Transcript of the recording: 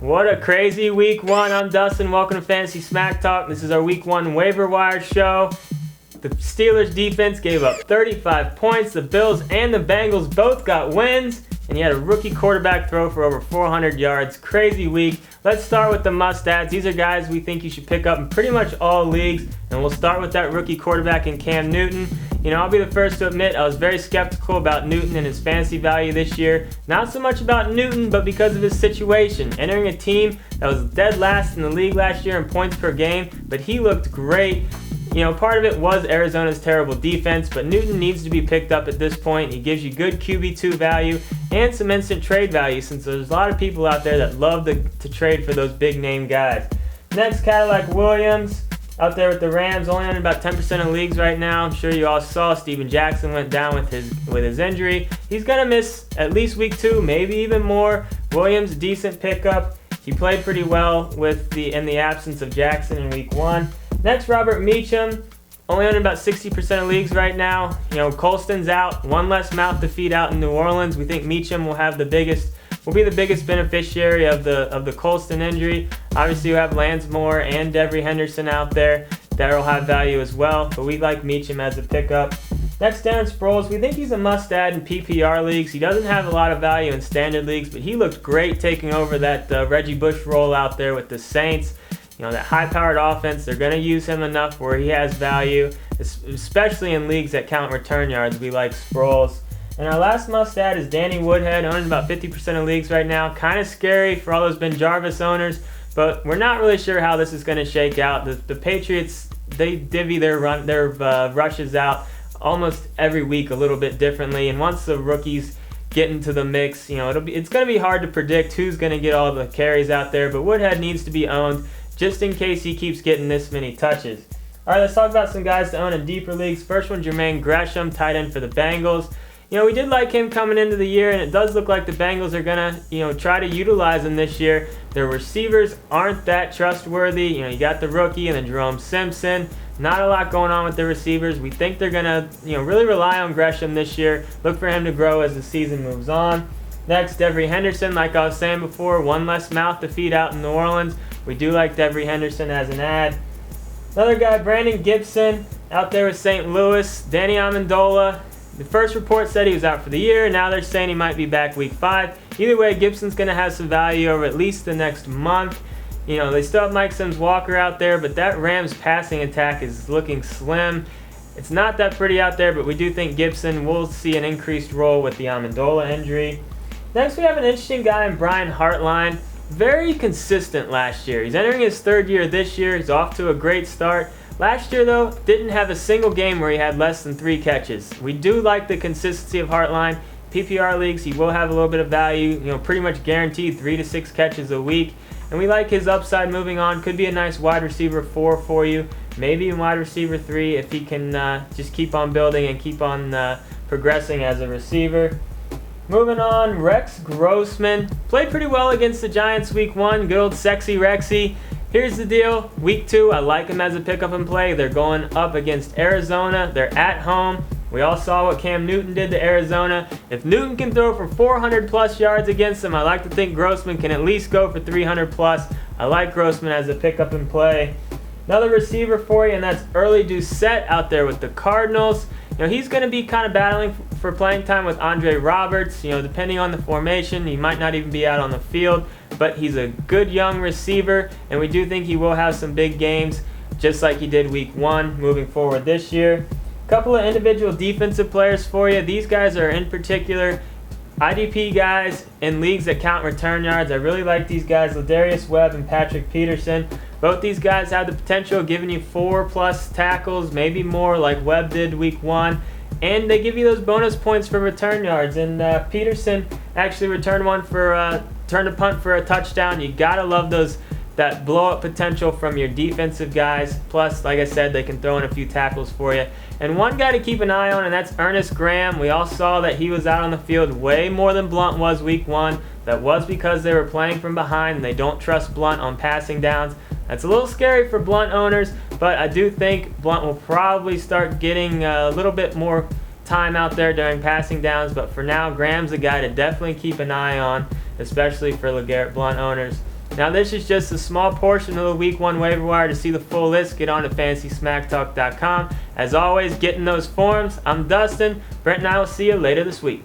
What a crazy week one. I'm Dustin. Welcome to Fantasy Smack Talk. This is our week one waiver wire show. The Steelers defense gave up 35 points. The Bills and the Bengals both got wins. And you had a rookie quarterback throw for over 400 yards. Crazy week. Let's start with the must-adds. These are guys we think you should pick up in pretty much all leagues. And we'll start with that rookie quarterback in Cam Newton. You know, I'll be the first to admit I was very skeptical about Newton and his fantasy value this year. Not so much about Newton, but because of his situation. Entering a team that was dead last in the league last year in points per game, but he looked great. You know, part of it was Arizona's terrible defense, but Newton needs to be picked up at this point. He gives you good QB2 value and some instant trade value, since there's a lot of people out there that love to trade for those big name guys. Next, Cadillac Williams out there with the Rams, only on about 10% of leagues right now. I'm sure you all saw Steven Jackson went down with his injury. He's gonna miss at least week 2, maybe even more. Williams, decent pickup. He played pretty well in the absence of Jackson in week 1. Next, Robert Meacham, only on about 60% of leagues right now. You know, Colston's out, one less mouth to feed out in New Orleans. We think Meacham will be the biggest beneficiary of the Colston injury. Obviously, you have Lansmore and Devery Henderson out there that will have value as well, but we like Meacham as a pickup. Next, Darren Sproles. We think he's a must-add in PPR leagues. He doesn't have a lot of value in standard leagues, but he looked great taking over that Reggie Bush role out there with the Saints. You know, that high-powered offense, they're going to use him enough where he has value, especially in leagues that count return yards. We like Sproles. And our last must-add is Danny Woodhead, owning about 50% of leagues right now. Kind of scary for all those Ben Jarvis owners, but we're not really sure how this is going to shake out. The Patriots, they divvy their rushes out almost every week a little bit differently, and once the rookies get into the mix, you know, it's going to be hard to predict who's going to get all the carries out there, but Woodhead needs to be owned just in case he keeps getting this many touches. All right, let's talk about some guys to own in deeper leagues. First one, Jermaine Gresham, tight end for the Bengals. You know, we did like him coming into the year, and it does look like the Bengals are going to, you know, try to utilize him this year. Their receivers aren't that trustworthy. You know, you got the rookie and then Jerome Simpson. Not a lot going on with the receivers. We think they're going to, you know, really rely on Gresham this year. Look for him to grow as the season moves on. Next, Devery Henderson. Like I was saying before, one less mouth to feed out in New Orleans. We do like Devery Henderson as an ad. Another guy, Brandon Gibson, out there with St. Louis. Danny Amendola. The first report said he was out for the year. Now they're saying he might be back week 5. Either way, Gibson's going to have some value over at least the next month. You know, they still have Mike Sims-Walker out there, but that Rams passing attack is looking slim. It's not that pretty out there, but we do think Gibson will see an increased role with the Amendola injury. Next, we have an interesting guy in Brian Hartline. Very consistent last year. He's entering his 3rd year this year. He's off to a great start. Last year, though, didn't have a single game where he had less than 3 catches. We do like the consistency of Hartline. PPR leagues, he will have a little bit of value. You know, pretty much guaranteed 3 to 6 catches a week. And we like his upside moving on. Could be a nice wide receiver 4 for you. Maybe in wide receiver 3 if he can just keep on building and keep on progressing as a receiver. Moving on, Rex Grossman. Played pretty well against the Giants week 1. Good old sexy Rexy. Here's the deal. Week 2, I like him as a pickup and play. They're going up against Arizona. They're at home. We all saw what Cam Newton did to Arizona. If Newton can throw for 400-plus yards against them, I like to think Grossman can at least go for 300-plus. I like Grossman as a pickup and play. Another receiver for you, and that's Early Doucette out there with the Cardinals. You know, he's going to be kind of battling for playing time with Andre Roberts. You know, depending on the formation, he might not even be out on the field, but he's a good young receiver, and we do think he will have some big games, just like he did week 1 moving forward this year. Couple of individual defensive players for you. These guys are in particular IDP guys in leagues that count return yards. I really like these guys, Ladarius Webb and Patrick Peterson. Both these guys have the potential of giving you 4+ tackles, maybe more like Webb did week 1. And they give you those bonus points for return yards. And Peterson actually returned a punt for a touchdown. You gotta love that blow-up potential from your defensive guys. Plus, like I said, they can throw in a few tackles for you. And one guy to keep an eye on, and that's Ernest Graham. We all saw that he was out on the field way more than Blunt was week 1. That was because they were playing from behind, and they don't trust Blunt on passing downs. That's a little scary for Blunt owners, but I do think Blunt will probably start getting a little bit more time out there during passing downs. But for now, Graham's a guy to definitely keep an eye on, especially for LeGarrette Blunt owners. Now this is just a small portion of the Week 1 waiver wire. To see the full list, get on to FantasySmackTalk.com. As always, get in those forums. I'm Dustin. Brent and I will see you later this week.